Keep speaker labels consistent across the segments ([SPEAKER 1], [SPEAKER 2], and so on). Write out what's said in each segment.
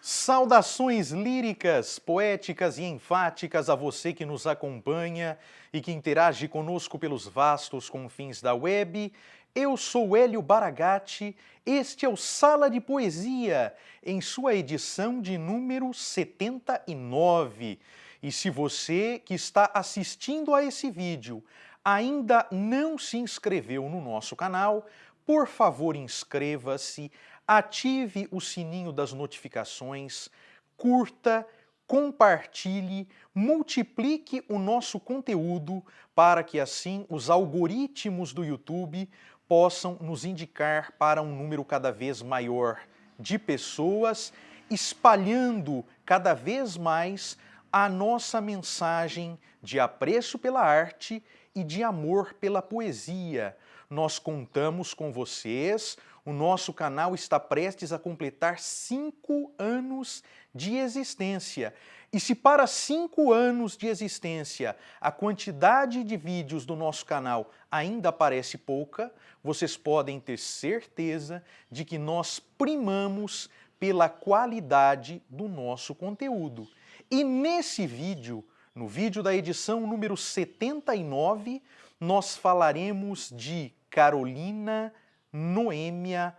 [SPEAKER 1] Saudações líricas, poéticas e enfáticas a você que nos acompanha e que interage conosco pelos vastos confins da web. Eu sou Hélio Baragatti, este é o Sala de Poesia, em sua edição de número 79. E se você que está assistindo a esse vídeo ainda não se inscreveu no nosso canal, por favor inscreva-se, ative o sininho das notificações, curta, compartilhe, multiplique o nosso conteúdo para que assim os algoritmos do YouTube possam nos indicar para um número cada vez maior de pessoas, espalhando cada vez mais a nossa mensagem de apreço pela arte e de amor pela poesia. Nós contamos com vocês, o nosso canal está prestes a completar 5 anos de existência. E se para 5 anos de existência a quantidade de vídeos do nosso canal ainda parece pouca, vocês podem ter certeza de que nós primamos pela qualidade do nosso conteúdo. E nesse vídeo, no vídeo da edição número 79, nós falaremos de Carolina Noêmia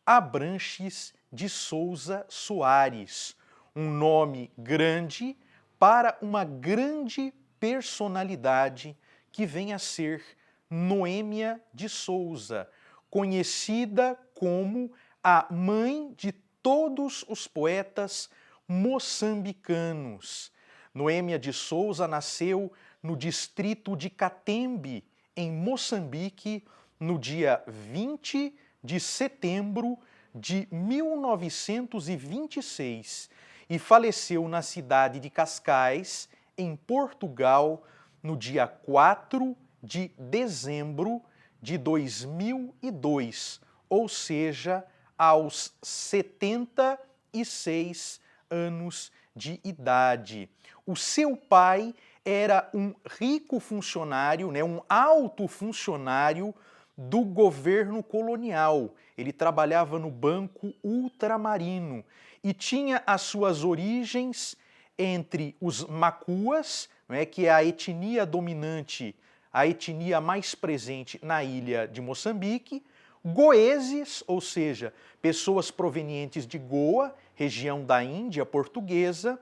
[SPEAKER 1] Abranches de Souza Soares, um nome grande para uma grande personalidade que vem a ser Noêmia de Souza, conhecida como a mãe de todos os poetas moçambicanos. Noêmia de Souza nasceu no distrito de Catembe, em Moçambique, no dia 20 de setembro de 1926 e faleceu na cidade de Cascais, em Portugal, no dia 4 de dezembro de 2002, ou seja, aos 76 anos de idade. O seu pai era um rico funcionário, um alto funcionário do governo colonial. Ele trabalhava no Banco Ultramarino e tinha as suas origens entre os macuas, que é a etnia dominante, a etnia mais presente na ilha de Moçambique, goeses, ou seja, pessoas provenientes de Goa, região da Índia portuguesa,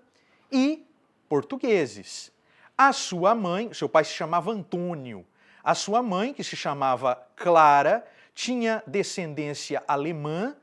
[SPEAKER 1] e portugueses. A sua mãe, seu pai se chamava Antônio, a sua mãe, que se chamava Clara, tinha descendência alemã,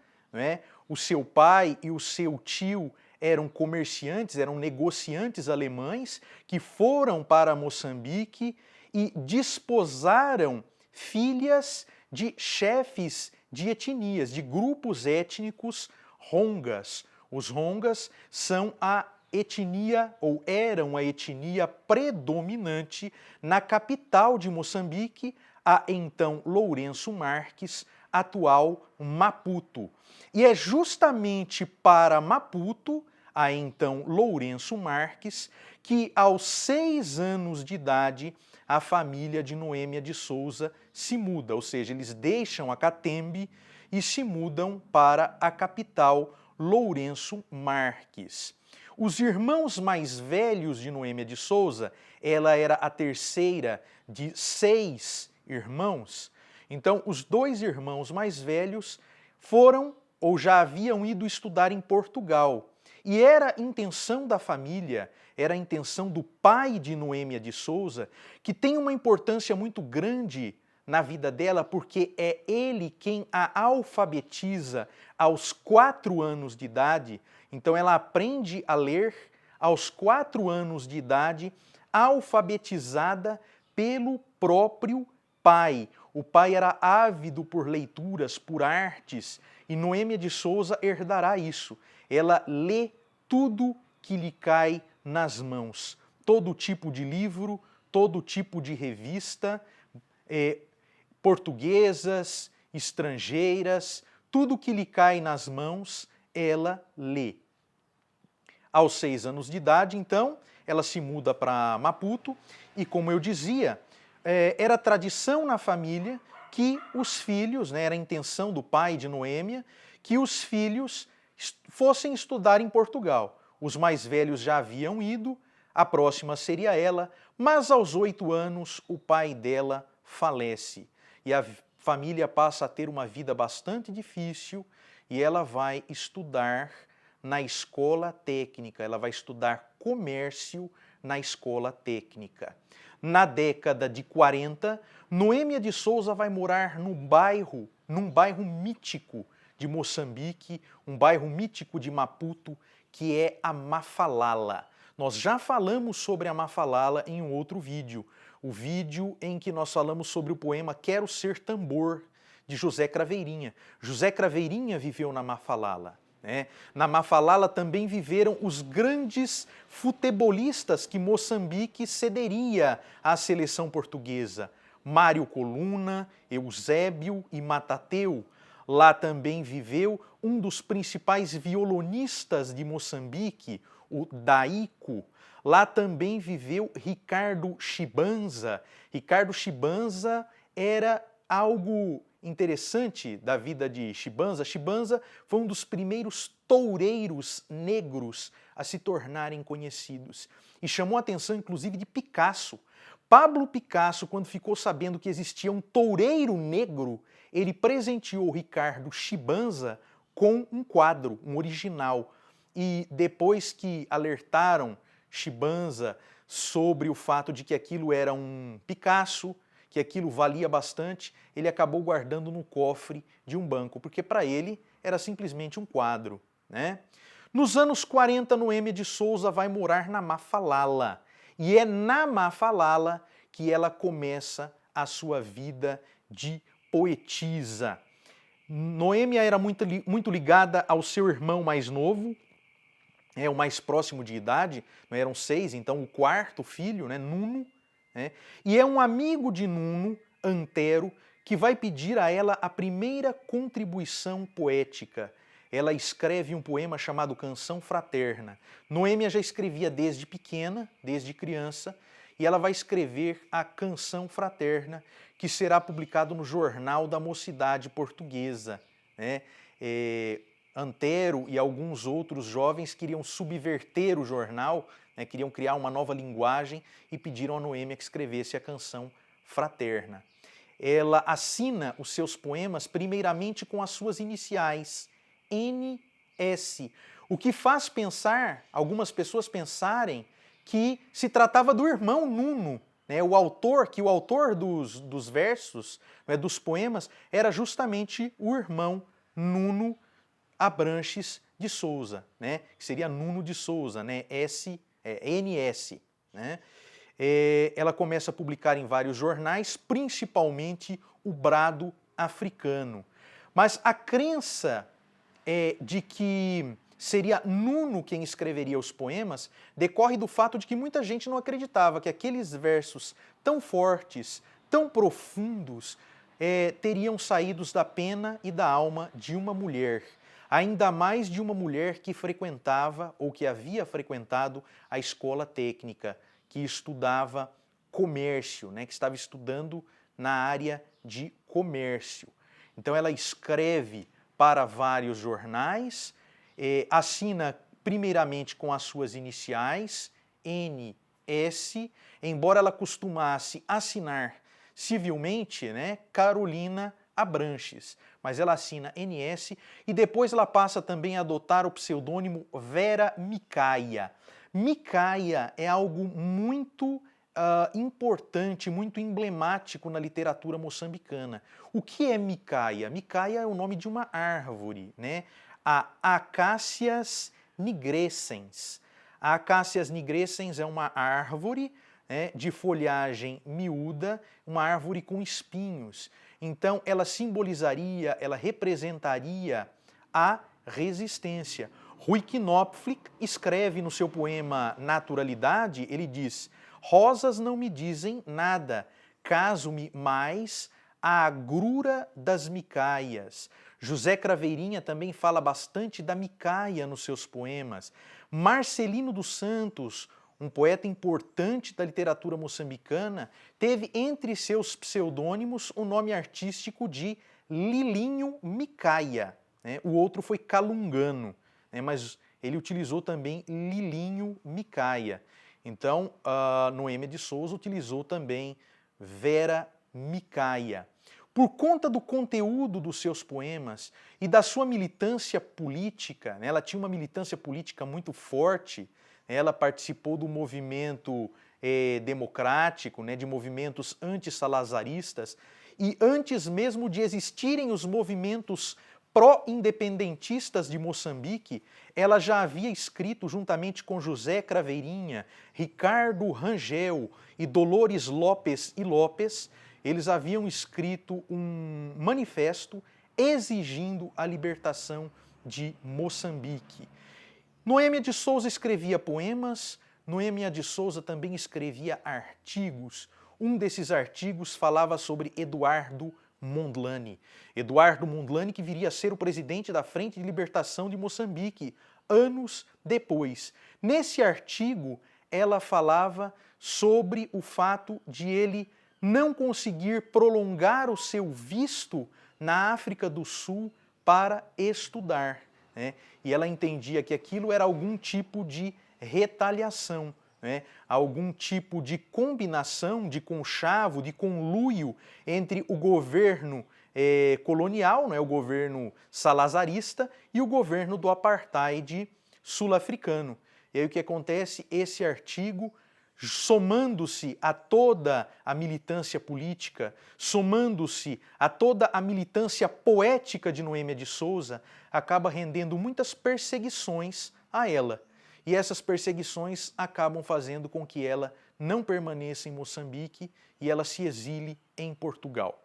[SPEAKER 1] o seu pai e o seu tio eram comerciantes, eram negociantes alemães que foram para Moçambique e desposaram filhas de chefes de etnias, de grupos étnicos rongas. Os rongas são a etnia, ou eram a etnia predominante na capital de Moçambique, a então Lourenço Marques, atual Maputo. E é justamente para Maputo, a então Lourenço Marques, que aos 6 anos de idade a família de Noêmia de Souza se muda, ou seja, eles deixam a Catembe e se mudam para a capital Lourenço Marques. Os irmãos mais velhos de Noêmia de Souza, ela era a terceira de 6 irmãos, então os 2 irmãos mais velhos foram ou já haviam ido estudar em Portugal. E era a intenção da família, era a intenção do pai de Noêmia de Souza, que tem uma importância muito grande na vida dela, porque é ele quem a alfabetiza aos 4 anos de idade. Então ela aprende a ler aos 4 anos de idade, alfabetizada pelo próprio pai. O pai era ávido por leituras, por artes, e Noêmia de Souza herdará isso. Ela lê tudo que lhe cai nas mãos. Todo tipo de livro, todo tipo de revista, portuguesas, estrangeiras, tudo que lhe cai nas mãos, ela lê. Aos 6 anos de idade, então, ela se muda para Maputo e, como eu dizia, era tradição na família que os filhos, era a intenção do pai de Noêmia, que os filhos fossem estudar em Portugal. Os mais velhos já haviam ido, a próxima seria ela, mas aos 8 anos o pai dela falece e a família passa a ter uma vida bastante difícil e ela vai estudar na escola técnica, ela vai estudar comércio na escola técnica. Na década de 40, Noêmia de Souza vai morar num bairro mítico de Moçambique, um bairro mítico de Maputo, que é a Mafalala. Nós já falamos sobre a Mafalala em um outro vídeo, o vídeo em que nós falamos sobre o poema Quero Ser Tambor, de José Craveirinha. José Craveirinha viveu na Mafalala. Na Mafalala também viveram os grandes futebolistas que Moçambique cederia à seleção portuguesa. Mário Coluna, Eusébio e Matateu. Lá também viveu um dos principais violonistas de Moçambique, o Daico. Lá também viveu Ricardo Chibanza. Ricardo Chibanza era algo interessante da vida de Chibanza. Chibanza foi um dos primeiros toureiros negros a se tornarem conhecidos e chamou a atenção inclusive de Picasso. Pablo Picasso, quando ficou sabendo que existia um toureiro negro, ele presenteou Ricardo Chibanza com um quadro, um original. E depois que alertaram Chibanza sobre o fato de que aquilo era um Picasso, que aquilo valia bastante, ele acabou guardando no cofre de um banco, porque para ele era simplesmente um quadro. Nos anos 40, Noêmia de Souza vai morar na Mafalala. E é na Mafalala que ela começa a sua vida de poetisa. Noêmia era muito ligada ao seu irmão mais novo, o mais próximo de idade, eram 6, então o quarto filho, Nuno, e é um amigo de Nuno, Antero, que vai pedir a ela a primeira contribuição poética. Ela escreve um poema chamado Canção Fraterna. Noêmia já escrevia desde pequena, desde criança, e ela vai escrever a Canção Fraterna, que será publicado no Jornal da Mocidade Portuguesa. Antero e alguns outros jovens queriam subverter o jornal, queriam criar uma nova linguagem e pediram a Noêmia que escrevesse a Canção Fraterna. Ela assina os seus poemas primeiramente com as suas iniciais, N.S., o que faz pensar, algumas pessoas pensarem, que se tratava do irmão Nuno, o autor dos versos, dos poemas, era justamente o irmão Nuno Abranches de Souza, que seria Nuno de Souza, N.S. Ela começa a publicar em vários jornais, principalmente o Brado Africano. Mas a crença de que seria Nuno quem escreveria os poemas decorre do fato de que muita gente não acreditava que aqueles versos tão fortes, tão profundos, teriam saídos da pena e da alma de uma mulher. Ainda mais de uma mulher que frequentava ou que havia frequentado a escola técnica, que estudava comércio, que estava estudando na área de comércio. Então ela escreve para vários jornais, assina primeiramente com as suas iniciais, N.S., embora ela costumasse assinar civilmente, Carolina Abranches, mas ela assina N.S. e depois ela passa também a adotar o pseudônimo Vera Micaia. Micaia é algo muito importante, muito emblemático na literatura moçambicana. O que é Micaia? Micaia é o nome de uma árvore, a Acacias nigrescens. A Acacias nigrescens é uma árvore de folhagem miúda, uma árvore com espinhos. Então, ela simbolizaria, ela representaria a resistência. Rui Knopflich escreve no seu poema Naturalidade, ele diz: rosas não me dizem nada, caso-me mais a agrura das micaias. José Craveirinha também fala bastante da micaia nos seus poemas. Marcelino dos Santos, um poeta importante da literatura moçambicana, teve entre seus pseudônimos o nome artístico de Lilinho Micaia. O outro foi Calungano. né, mas ele utilizou também Lilinho Micaia. Então, Noêmia de Souza utilizou também Vera Micaia. Por conta do conteúdo dos seus poemas e da sua militância política, né, ela tinha uma militância política muito forte, ela participou do movimento democrático, né, de movimentos anti-salazaristas, e antes mesmo de existirem os movimentos pró-independentistas de Moçambique, ela já havia escrito, juntamente com José Craveirinha, Ricardo Rangel e Dolores Lopes e Lopes, eles haviam escrito um manifesto exigindo a libertação de Moçambique. Noêmia de Souza escrevia poemas, Noêmia de Souza também escrevia artigos. Um desses artigos falava sobre Eduardo Mondlane. Eduardo Mondlane, que viria a ser o presidente da Frente de Libertação de Moçambique, anos depois. Nesse artigo, ela falava sobre o fato de ele não conseguir prolongar o seu visto na África do Sul para estudar, né? E ela entendia que aquilo era algum tipo de retaliação, né? Algum tipo de combinação, de conchavo, de conluio entre o governo colonial, né, o governo salazarista, e o governo do apartheid sul-africano. E aí o que acontece? Esse artigo, somando-se a toda a militância política, somando-se a toda a militância poética de Noêmia de Souza, acaba rendendo muitas perseguições a ela. E essas perseguições acabam fazendo com que ela não permaneça em Moçambique e ela se exile em Portugal.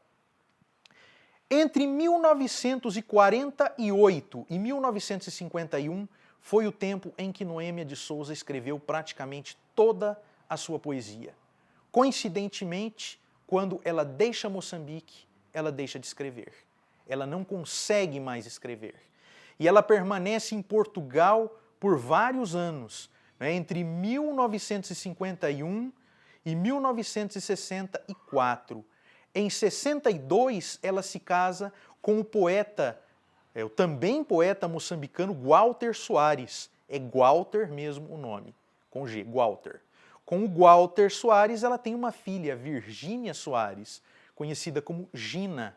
[SPEAKER 1] Entre 1948 e 1951 foi o tempo em que Noêmia de Souza escreveu praticamente toda a sua poesia. Coincidentemente, quando ela deixa Moçambique, ela deixa de escrever. Ela não consegue mais escrever. E ela permanece em Portugal por vários anos, né, entre 1951 e 1964. Em 62, ela se casa com o poeta, o também poeta moçambicano Gualter Soares. É Gualter mesmo o nome, com G, Gualter. Com o Gualter Soares, ela tem uma filha, Virgínia Soares, conhecida como Gina.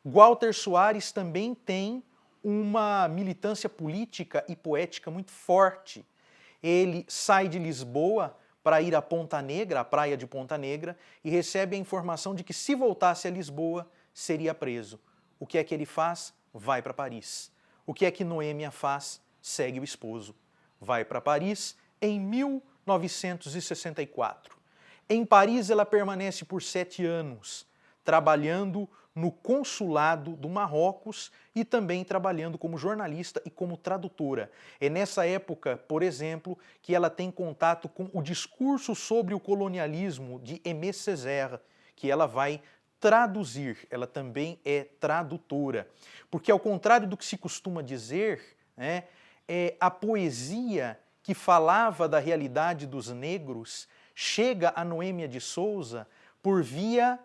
[SPEAKER 1] Gualter Soares também tem uma militância política e poética muito forte. Ele sai de Lisboa para ir a Ponta Negra, a praia de Ponta Negra, e recebe a informação de que se voltasse a Lisboa, seria preso. O que é que ele faz? Vai para Paris. O que é que Noêmia faz? Segue o esposo. Vai para Paris em 1964. Em Paris ela permanece por 7 anos, trabalhando no consulado do Marrocos e também trabalhando como jornalista e como tradutora. É nessa época, por exemplo, que ela tem contato com o discurso sobre o colonialismo de Aimé Césaire, que ela vai traduzir. Ela também é tradutora. Porque, ao contrário do que se costuma dizer, né, a poesia que falava da realidade dos negros chega a Noêmia de Souza por via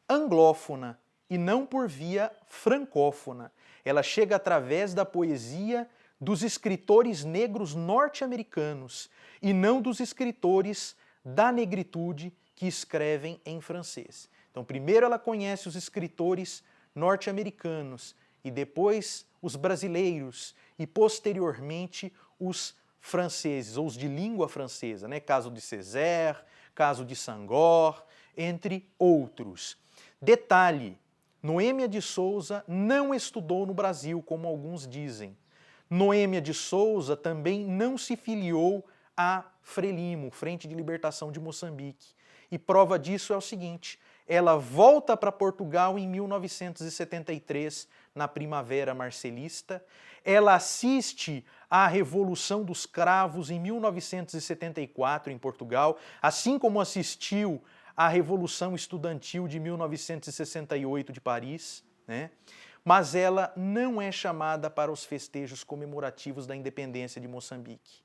[SPEAKER 1] anglófona e não por via francófona. Ela chega através da poesia dos escritores negros norte-americanos e não dos escritores da negritude que escrevem em francês. Então, primeiro ela conhece os escritores norte-americanos e depois os brasileiros e posteriormente os franceses, ou os de língua francesa, né? Caso de Césaire, caso de Senghor, entre outros. Detalhe, Noêmia de Souza não estudou no Brasil, como alguns dizem. Noêmia de Souza também não se filiou à Frelimo, Frente de Libertação de Moçambique. E prova disso é o seguinte, ela volta para Portugal em 1973, na Primavera Marcelista. Ela assiste à Revolução dos Cravos em 1974 em Portugal, assim como assistiu à Revolução Estudantil de 1968 de Paris, né? Mas ela não é chamada para os festejos comemorativos da independência de Moçambique.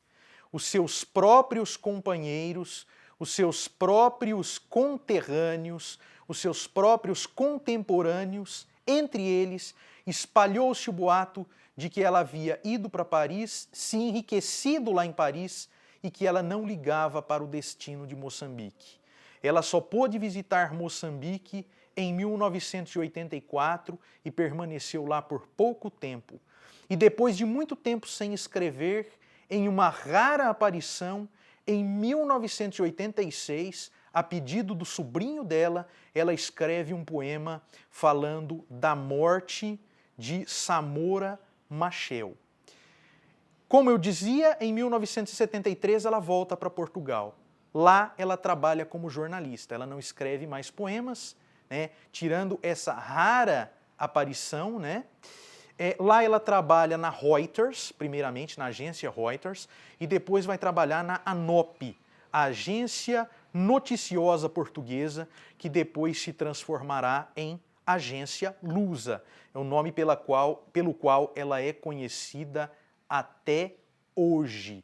[SPEAKER 1] Os seus próprios companheiros, os seus próprios conterrâneos, os seus próprios contemporâneos, entre eles espalhou-se o boato de que ela havia ido para Paris, se enriquecido lá em Paris e que ela não ligava para o destino de Moçambique. Ela só pôde visitar Moçambique em 1984 e permaneceu lá por pouco tempo. E depois de muito tempo sem escrever, em uma rara aparição, em 1986, a pedido do sobrinho dela, ela escreve um poema falando da morte de Samora Machel. Como eu dizia, em 1973 ela volta para Portugal. Lá ela trabalha como jornalista, ela não escreve mais poemas, né, tirando essa rara aparição, né? Lá ela trabalha na Reuters, primeiramente na agência Reuters, e depois vai trabalhar na ANOP, a agência noticiosa portuguesa, que depois se transformará em Agência Lusa. É o nome pelo qual ela é conhecida até hoje.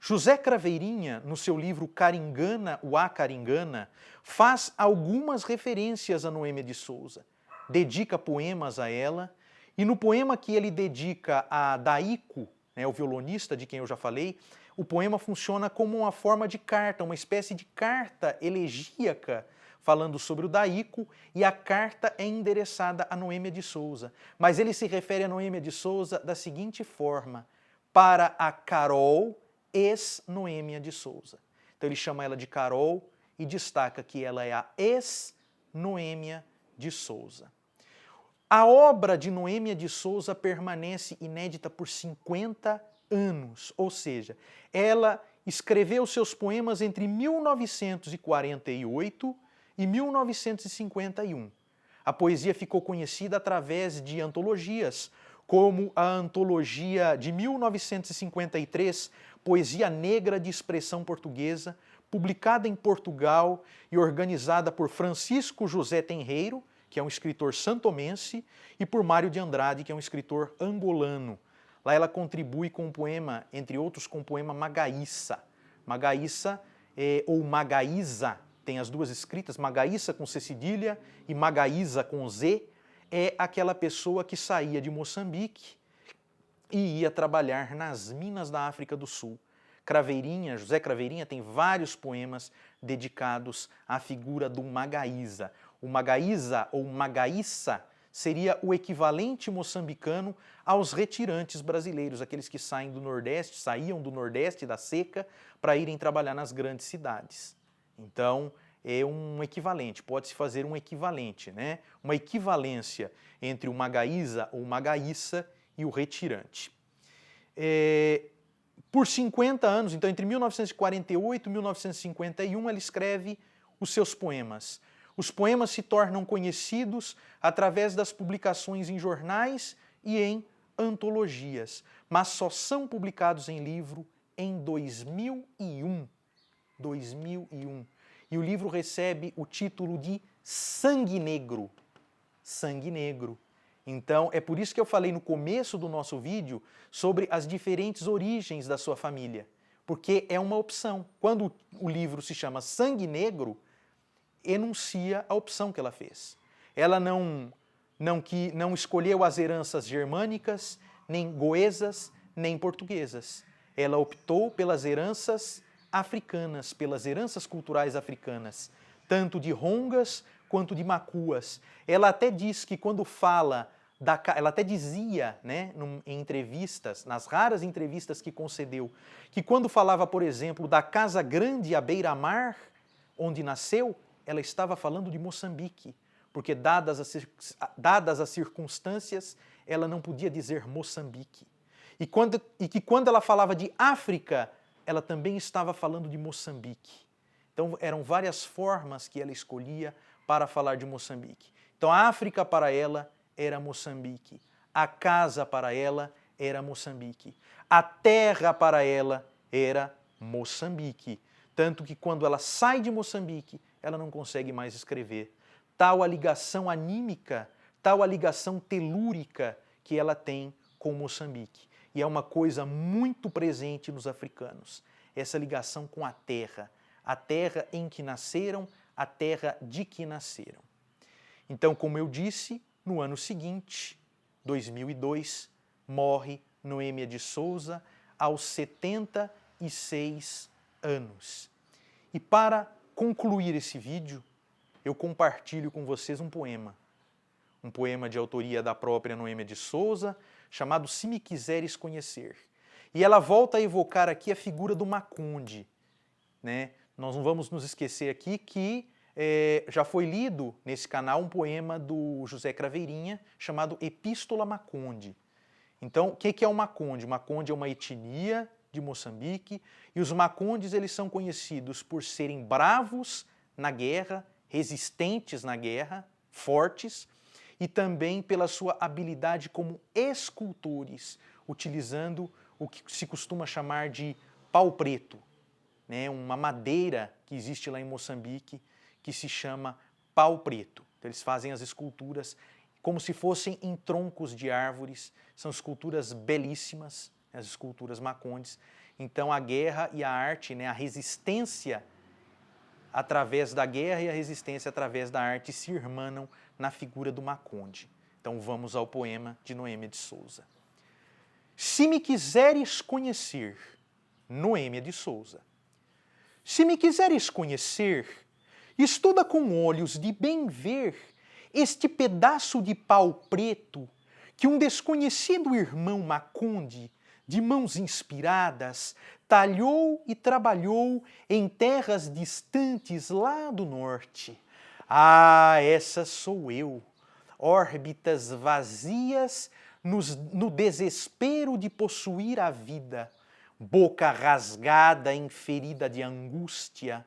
[SPEAKER 1] José Craveirinha, no seu livro Caringana, o A Caringana, faz algumas referências a Noêmia de Souza, dedica poemas a ela, e no poema que ele dedica a Daíco, né, o violonista de quem eu já falei, o poema funciona como uma forma de carta, uma espécie de carta elegíaca, falando sobre o Daíco, e a carta é endereçada a Noêmia de Souza. Mas ele se refere a Noêmia de Souza da seguinte forma: para a Carol, ex-Noêmia de Souza. Então ele chama ela de Carol e destaca que ela é a ex-Noêmia de Souza. A obra de Noêmia de Souza permanece inédita por 50 anos, ou seja, ela escreveu seus poemas entre 1948 e 1951. A poesia ficou conhecida através de antologias, como a antologia de 1953, Poesia Negra de Expressão Portuguesa, publicada em Portugal e organizada por Francisco José Tenreiro, que é um escritor santomense, e por Mário de Andrade, que é um escritor angolano. Lá ela contribui com um poema, entre outros com o poema Magaíça. Magaíça, ou Magaíza, tem as duas escritas, Magaíça com C cedilha e Magaíza com Z, é aquela pessoa que saía de Moçambique e ia trabalhar nas minas da África do Sul. Craveirinha, José Craveirinha, tem vários poemas dedicados à figura do Magaíza. O Magaíza ou Magaíça seria o equivalente moçambicano aos retirantes brasileiros, aqueles que saíam do Nordeste da seca para irem trabalhar nas grandes cidades. Então, é um equivalente, pode-se fazer um equivalente, né? Uma equivalência entre o Magaíza ou Magaíça e o retirante. Por 50 anos, então entre 1948 e 1951, ela escreve os seus poemas. Os poemas se tornam conhecidos através das publicações em jornais e em antologias, mas só são publicados em livro em 2001. 2001. E o livro recebe o título de Sangue Negro. Sangue Negro. Então, é por isso que eu falei no começo do nosso vídeo sobre as diferentes origens da sua família. Porque é uma opção. Quando o livro se chama Sangue Negro, enuncia a opção que ela fez. Ela não escolheu as heranças germânicas, nem goesas, nem portuguesas. Ela optou pelas heranças africanas, pelas heranças culturais africanas, tanto de rongas quanto de macuas. Ela até diz que quando fala, ela até dizia, né, em entrevistas, nas raras entrevistas que concedeu, que quando falava, por exemplo, da Casa Grande à beira-mar, onde nasceu, ela estava falando de Moçambique, porque dadas as circunstâncias, ela não podia dizer Moçambique. E que quando ela falava de África, ela também estava falando de Moçambique. Então eram várias formas que ela escolhia para falar de Moçambique. Então a África para ela era Moçambique, a casa para ela era Moçambique, a terra para ela era Moçambique. Tanto que quando ela sai de Moçambique, ela não consegue mais escrever. Tal a ligação anímica, tal a ligação telúrica que ela tem com Moçambique. E é uma coisa muito presente nos africanos, essa ligação com a terra em que nasceram, a terra de que nasceram. Então, como eu disse, no ano seguinte, 2002, morre Noêmia de Souza aos 76 anos. E para concluir esse vídeo, eu compartilho com vocês um poema de autoria da própria Noêmia de Souza, chamado Se Me Quiseres Conhecer. E ela volta a evocar aqui a figura do Maconde, né? Nós não vamos nos esquecer aqui que já foi lido nesse canal um poema do José Craveirinha chamado Epístola Maconde. Então, o que é o Maconde? O Maconde é uma etnia de Moçambique e os Macondes eles são conhecidos por serem bravos na guerra, resistentes na guerra, fortes, e também pela sua habilidade como escultores, utilizando o que se costuma chamar de pau preto, né? Uma madeira que existe lá em Moçambique que se chama pau preto. Então, eles fazem as esculturas como se fossem em troncos de árvores, são esculturas belíssimas, as esculturas Macondes. Então a guerra e a arte, né, a resistência através da guerra e a resistência através da arte se irmanam na figura do Maconde. Então vamos ao poema de Noêmia de Souza. Se me quiseres conhecer, Noêmia de Souza. Se me quiseres conhecer, estuda com olhos de bem ver este pedaço de pau preto que um desconhecido irmão Maconde, de mãos inspiradas, talhou e trabalhou em terras distantes lá do norte. Ah, essa sou eu, órbitas vazias no desespero de possuir a vida, boca rasgada em ferida de angústia,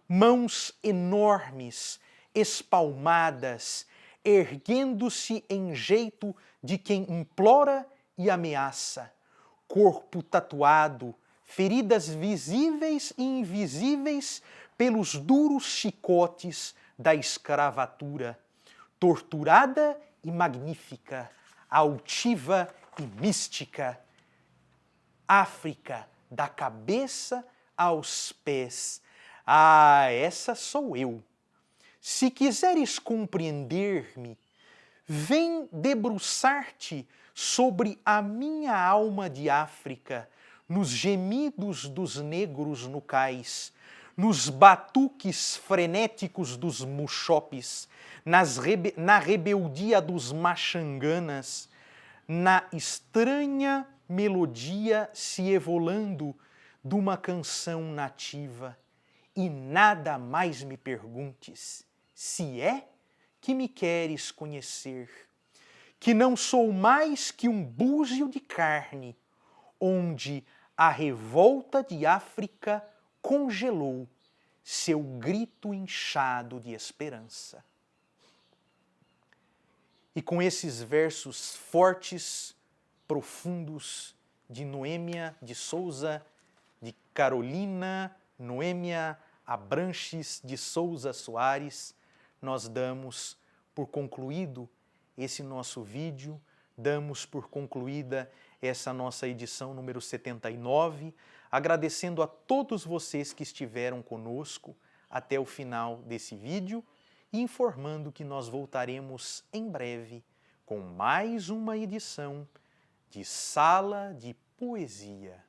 [SPEAKER 1] mãos enormes, espalmadas, erguendo-se em jeito de quem implora e ameaça, corpo tatuado, feridas visíveis e invisíveis pelos duros chicotes da escravatura, torturada e magnífica, altiva e mística, África, da cabeça aos pés. Ah, essa sou eu. Se quiseres compreender-me, vem debruçar-te sobre a minha alma de África, nos gemidos dos negros no cais, nos batuques frenéticos dos muxopes, na rebeldia dos maxanganas, na estranha melodia se evolando de uma canção nativa. E nada mais me perguntes, se é que me queres conhecer, que não sou mais que um búzio de carne, onde a revolta de África congelou seu grito inchado de esperança. E com esses versos fortes, profundos de Noêmia de Souza, de Carolina Noêmia Abranches de Souza Soares, nós damos por concluído esse nosso vídeo, damos por concluída essa nossa edição número 79, agradecendo a todos vocês que estiveram conosco até o final desse vídeo e informando que nós voltaremos em breve com mais uma edição de Sala de Poesia.